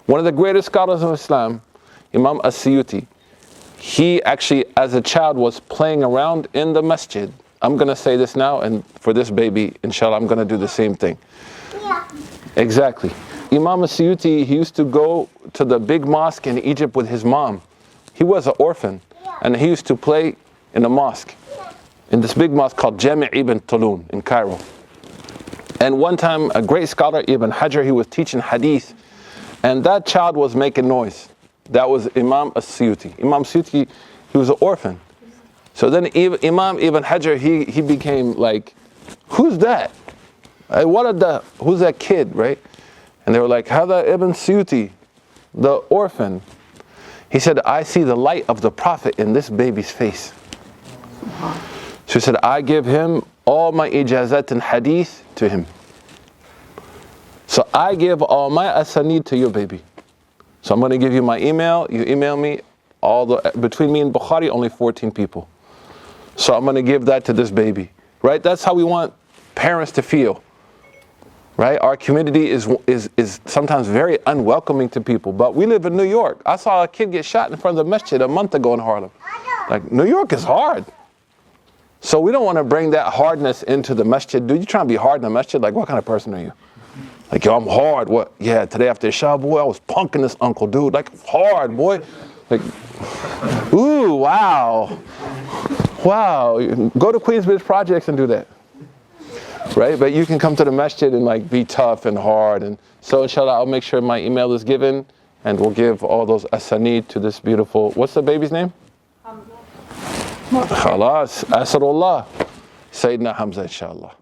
One of the greatest scholars of Islam, Imam As-Suyuti, he actually, as a child, was playing around in the masjid. I'm going to say this now, and for this baby, inshallah, I'm going to do the same thing. Yeah. Exactly. Imam As-Suyuti, he used to go to the big mosque in Egypt with his mom. He was an orphan, and he used to play in a mosque, in this big mosque called Jami' ibn Tulun in Cairo. And one time, a great scholar, Ibn Hajar, he was teaching hadith, and that child was making noise. That was Imam As-Suyuti. Imam As-Suyuti, he was an orphan. So then Imam Ibn Hajar, he became like, who's that? Who's that kid, right? And they were like, Hada Ibn Suyuti, the orphan. He said, I see the light of the Prophet in this baby's face. So he said, I give him all my ijazat and hadith to him. So I give all my asanid to your baby. So I'm going to give you my email. You email me. Between me and Bukhari, only 14 people. So I'm going to give that to this baby. Right? That's how we want parents to feel. Right? Our community is sometimes very unwelcoming to people. But we live in New York. I saw a kid get shot in front of the masjid a month ago in Harlem. Like, New York is hard. So we don't want to bring that hardness into the masjid. Dude, you trying to be hard in the masjid? Like, what kind of person are you? Like, yo, I'm hard. What? Yeah, today after Isha, boy, I was punking this uncle, dude. Like, hard, boy. Like, ooh, wow. Wow. Go to Queensbridge Projects and do that. Right? But you can come to the masjid and like be tough and hard. And so, inshallah, I'll make sure my email is given, and we'll give all those asanid to this beautiful, what's the baby's name? Khalas, Asrullah. Sayyidina Hamza, inshallah.